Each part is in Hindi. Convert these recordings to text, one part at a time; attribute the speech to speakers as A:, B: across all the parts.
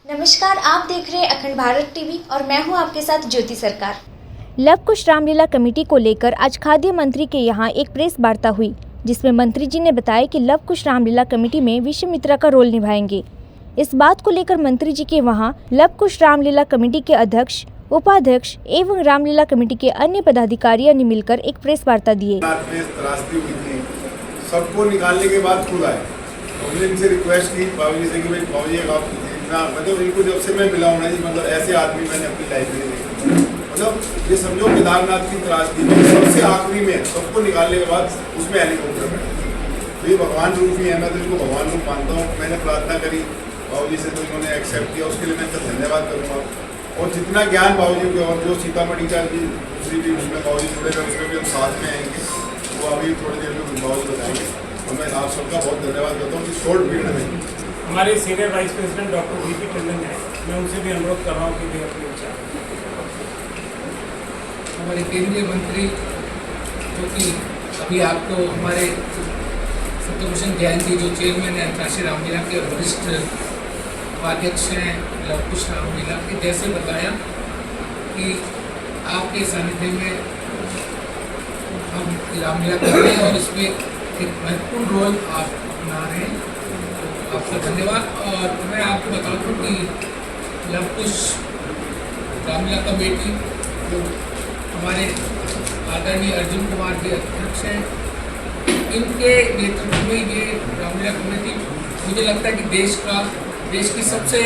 A: नमस्कार, आप देख रहे हैं अखंड भारत टीवी और मैं हूं आपके साथ ज्योति सरकार।
B: लव कुश रामलीला कमेटी को लेकर आज खाद्य मंत्री के यहां एक प्रेस वार्ता हुई, जिसमें मंत्री जी ने बताया कि लव कुश रामलीला कमेटी में विश्वामित्रा का रोल निभाएंगे। इस बात को लेकर मंत्री जी के वहां लव कुश रामलीला कमेटी के अध्यक्ष, उपाध्यक्ष एवं रामलीला कमेटी के अन्य पदाधिकारियों ने मिलकर एक प्रेस वार्ता दिए।
C: सबको निकालने के बाद खुद आए और इनसे रिक्वेस्ट की बाबूजी से कि भाई बाबूजी आप इतना मतलब इनको जब से मैं मिला हूँ ना जी, मतलब ऐसे आदमी मैंने अपनी लाइफ में देखा। मतलब ये समझो केदारनाथ की त्रासदी में सबसे आखिरी में सबको निकालने के बाद उसमें हेलीकॉप्टर में तो ये भगवान रूप ही है। मैं तो इनको भगवान रूप मानता हूँ। मैंने प्रार्थना करी बाबूजी से तो इन्होंने एक्सेप्ट किया, उसके लिए मैं इनका धन्यवाद करूँगा। और जितना ज्ञान बाबूजी को और जो सीतामढ़ी का भी दूसरी भी उसमें बाबूजी जुड़ेगा उसमें भी हम साथ में आएंगे, वो अभी थोड़ी देर में बाबूजी बताएंगे। और मैं आप सबका बहुत धन्यवाद करता हूँ कि शॉर्ट पीरियड में
D: हमारे senior vice president doctor VP Tandon है, मैं उनसे भी अनुरोध कर रहा हूँ कि वे अपने विचार।
E: हमारे केंद्रीय मंत्री जो कि अभी आपको हमारे सत्यभूषण जैन जी जो चेयरमैन है अंतर्राष्ट्रीय रामलीला के वरिष्ठ उपाध्यक्ष हैं लव कुश रामलीला के, जैसे बताया कि आपके सानिध्य में हम रामलीला कर रहे हैं और इसमें एक महत्वपूर्ण रोल आप अपना रहे हैं, तो आपका धन्यवाद। और मैं आपको बता दूँ कि लव कुश रामलीला कमेटी जो हमारे आदरणीय अर्जुन कुमार जी अध्यक्ष हैं, इनके नेतृत्व में ये रामलीला कमेटी मुझे लगता है कि देश की सबसे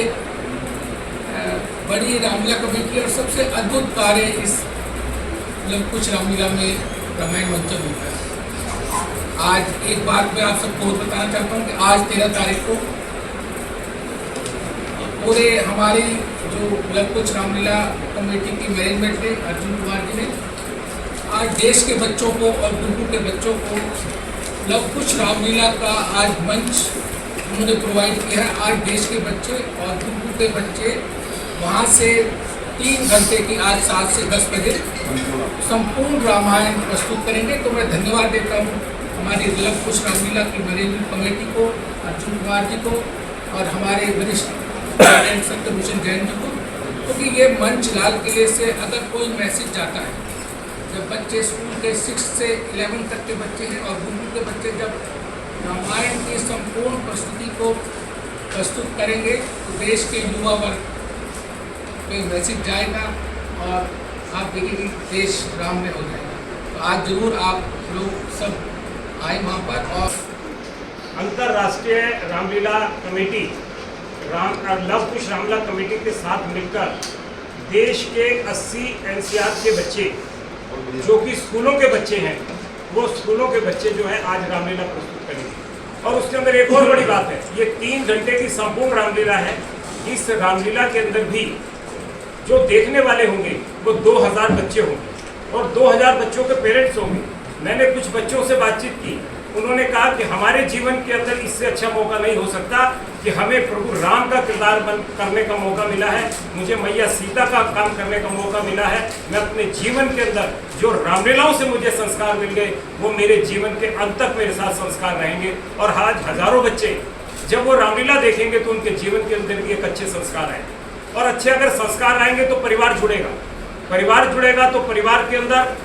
E: बड़ी रामलीला कमेटी और सबसे अद्भुत कार्य इस लव कुश रामलीला में रामायण मंचन होता है। आज एक बात मैं आप सबको बताना चाहता हूँ कि आज 13 तारीख को पूरे हमारी जो लव कुश रामलीला कमेटी की मैनेजमेंट है अर्जुन कुमार जी ने आज देश के बच्चों को और गुरुकुल के बच्चों को लव कुश रामलीला का आज मंच उन्होंने प्रोवाइड किया है। आज देश के बच्चे और गुरुकुल के बच्चे वहाँ से 3 घंटे की आज 7 से 10 बजे संपूर्ण रामायण प्रस्तुत करेंगे। तो मैं धन्यवाद देता हूँ हमारी लव कुश रामलीला की मैनेजमेंट कमेटी को, अर्जुन कुमार जी को और हमारे वरिष्ठ प्रेसिडेंट सत्यभूषण जैन जी को, क्योंकि ये मंच लाल किले से अगर कोई मैसेज जाता है, जब बच्चे स्कूल के 6 से 11 तक के बच्चे हैं और गुरुकुल के बच्चे जब रामायण की संपूर्ण प्रस्तुति को प्रस्तुत करेंगे तो देश के युवा वर्ग पे मैसेज जाएगा और आप देखेंगे देश राम में हो जाएगा। तो आज जरूर आप लोग सब आए वहाँ पर। और
D: अंतर्राष्ट्रीय रामलीला कमेटी लव कुश रामलीला कमेटी के साथ मिलकर देश के 80 एनसीआर के बच्चे जो कि स्कूलों के बच्चे हैं, वो स्कूलों के बच्चे जो है आज रामलीला प्रस्तुत करेंगे। और उसके अंदर एक और बड़ी बात है, ये 3 घंटे की संपूर्ण रामलीला है। इस रामलीला के अंदर भी जो देखने वाले होंगे वो 2000 बच्चे होंगे और 2000 बच्चों के पेरेंट्स होंगे। मैंने कुछ बच्चों से बातचीत की, उन्होंने कहा कि हमारे जीवन के अंदर इससे अच्छा मौका नहीं हो सकता कि हमें प्रभु राम का किरदार करने का मौका मिला है, मुझे मैया सीता का काम करने का मौका मिला है। मैं अपने जीवन के अंदर जो रामलीलाओं से मुझे संस्कार मिल गए वो मेरे जीवन के अंत तक मेरे साथ संस्कार रहेंगे। और आज हजारों बच्चे जब वो रामलीला देखेंगे तो उनके जीवन के अंदर भी एक अच्छे संस्कार आएंगे और अच्छे अगर संस्कार आएंगे तो परिवार जुड़ेगा। परिवार जुड़ेगा तो परिवार के अंदर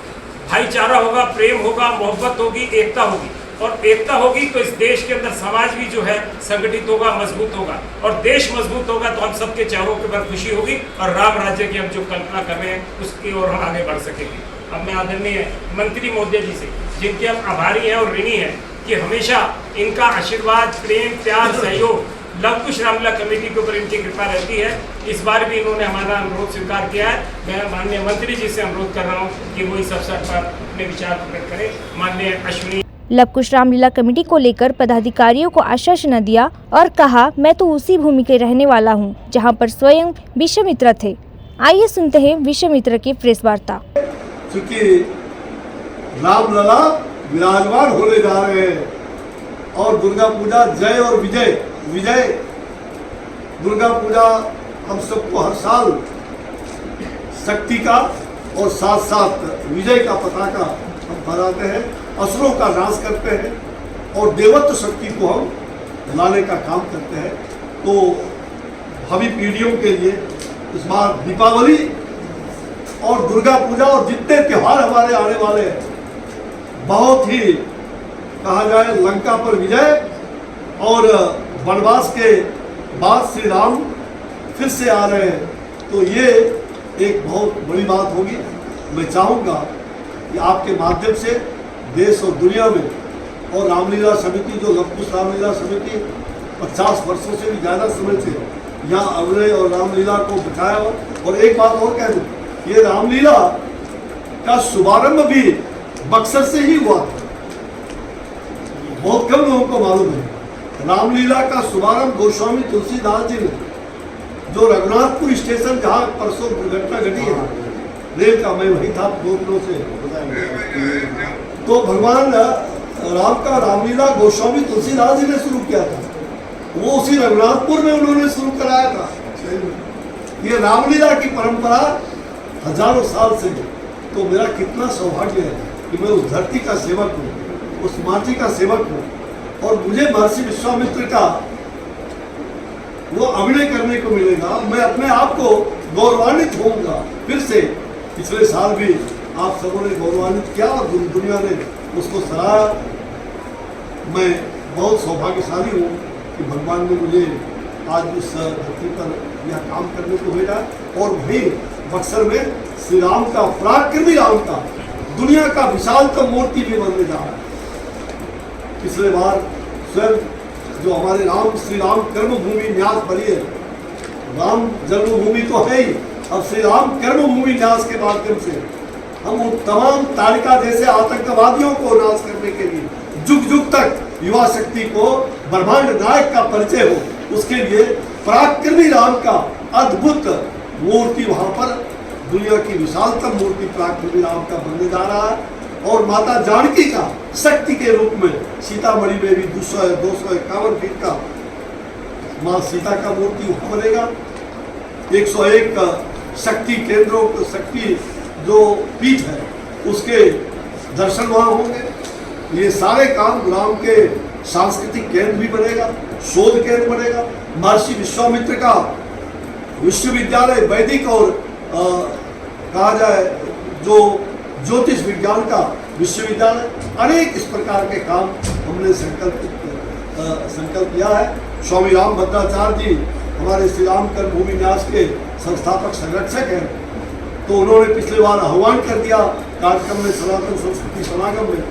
D: भाईचारा होगा, प्रेम होगा, मोहब्बत होगी, एकता होगी। और एकता होगी तो इस देश के अंदर समाज भी जो है संगठित होगा, मजबूत होगा। और देश मजबूत होगा तो हम सबके चेहरों के ऊपर खुशी होगी और राम राज्य की हम जो कल्पना कर रहे हैं उसकी ओर हम आगे बढ़ सकेंगे। अब मैं आदरणीय मंत्री महोदय जी से, जिनके हम आभारी हैं और ऋणी हैं कि हमेशा इनका आशीर्वाद, प्रेम, प्यार, सहयोग लव कुश रामलीला कमेटी के ऊपर इनकी कृपा रहती है। इस बार भी इन्होंने हमारा अनुरोध स्वीकार किया है। मैं माननीय मंत्री जी से अनुरोध कर रहा हूँ कि वो इस अवसर पर अपने विचार प्रकट करें। माननीय अश्विनी
B: लव कुश रामलीला कमेटी को लेकर पदाधिकारियों को आश्वासन दिया और कहा, मैं तो उसी भूमि के रहने वाला हूँ जहाँ पर स्वयं विश्वामित्र थे। आइए सुनते हैं विश्वामित्र की प्रेस वार्ता।
F: क्योंकि रामलला विराजमान होने जा रहे हैं और दुर्गा पूजा जय और विजय दुर्गा पूजा हम सबको हर साल शक्ति का और साथ साथ विजय का पताका हम फहराते हैं, असुरों का नाश करते हैं और देवत्व शक्ति को हम लाने का काम करते हैं। तो भावी पीढ़ियों के लिए इस बार दीपावली और दुर्गा पूजा और जितने त्योहार हमारे आने वाले हैं बहुत ही कहा जाए लंका पर विजय और वनवास के बाद श्री राम फिर से आ रहे हैं, तो ये एक बहुत बड़ी बात होगी। मैं चाहूँगा कि आपके माध्यम से देश और दुनिया में और रामलीला समिति जो लव कुश रामलीला समिति 50 वर्षों से भी ज़्यादा समय से यहाँ अभिनय और रामलीला को बचाया हो। और एक बात और कह दूँ, ये रामलीला का शुभारंभ भी बक्सर से ही हुआ था, बहुत कम लोगों को मालूम है। रामलीला का शुभारंभ गोस्वामी तुलसीदास जी ने, जो रघुनाथपुर स्टेशन जहाँ परसों दुर्घटना घटी है रेल का, मैं वही था 2 दिनों से, तो भगवान राम का रामलीला गोस्वामी तुलसीदास जी ने शुरू किया था, वो उसी रघुनाथपुर में उन्होंने शुरू कराया था। ये रामलीला की परंपरा हजारों साल से, तो मेरा कितना सौभाग्य है कि मैं उस धरती का सेवक हूँ, उस माटी का सेवक हूँ, और मुझे महर्षि विश्वामित्र का वो अभिनय करने को मिलेगा। मैं अपने आप को गौरवान्वित होऊंगा। फिर से पिछले साल भी आप सबों ने गौरवान्वित किया और दुनिया ने उसको सराहा। मैं बहुत सौभाग्यशाली हूँ कि भगवान ने मुझे आज उस धरती पर यह काम करने को भेजा, और वही बक्सर में श्री राम का, पराक्रमी राम का दुनिया का विशालतम मूर्ति भी बनने जा रहा है। पिछले बार स्वयं जो हमारे राम श्री राम कर्मभूमि न्यास बनी है, राम जन्मभूमि तो है ही, अब श्री राम कर्मभूमि न्यास के माध्यम से हम उन तमाम तालिका जैसे आतंकवादियों को नाश करने के लिए जुग जुग तक युवा शक्ति को ब्रह्मांड नायक का परिचय हो, उसके लिए पराक्रमी राम का अद्भुत मूर्ति वहां पर दुनिया की विशालतम मूर्ति पराक्रमी राम का बनने जा रहा है। और माता जानकी का शक्ति के रूप में सीतामढ़ी में भी 251 फीट का माँ सीता का मूर्ति वहां बनेगा। 101 शक्ति केंद्रों, शक्ति जो पीठ है उसके दर्शन वहां होंगे। ये सारे काम राम के सांस्कृतिक केंद्र भी बनेगा, शोध केंद्र बनेगा। महर्षि विश्वामित्र का विश्वविद्यालय, वैदिक और कहा जाए जो ज्योतिष विज्ञान का विश्वविद्यालय, अनेक इस प्रकार के काम हमने संकल्प किया है। स्वामी राम भद्राचार्य जी हमारे श्री राम कर्मभूमि न्यास के संस्थापक संरक्षक हैं, तो उन्होंने पिछले बार आह्वान कर दिया कार्यक्रम में, सनातन संस्कृति समागम में,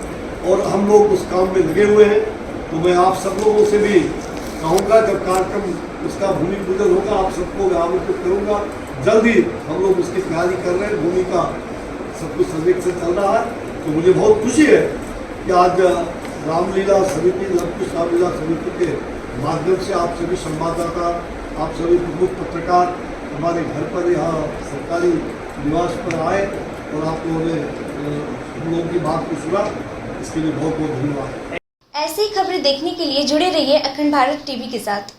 F: और हम लोग उस काम में लगे हुए हैं। तो मैं आप सब लोगों से भी कहूँगा, जब कार्यक्रम उसका भूमि पूजन होगा, आप सबको आमंत्रित करूँगा। जल्दी हम लोग उसकी तैयारी कर रहे हैं, भूमि का सब कुछ सर्वेक्षण चल रहा है। तो मुझे बहुत खुशी है कि आज रामलीला समिति, लव कुश रामलीला समिति के माध्यम से आप सभी संवाददाता, आप सभी प्रमुख पत्रकार हमारे घर पर, यहाँ सरकारी निवास पर आए और आप लोगों ने हम लोगों की बात को सुना, इसके लिए बहुत बहुत धन्यवाद।
A: ऐसी खबरें देखने के लिए जुड़े रहिए अखंड भारत टीवी के साथ।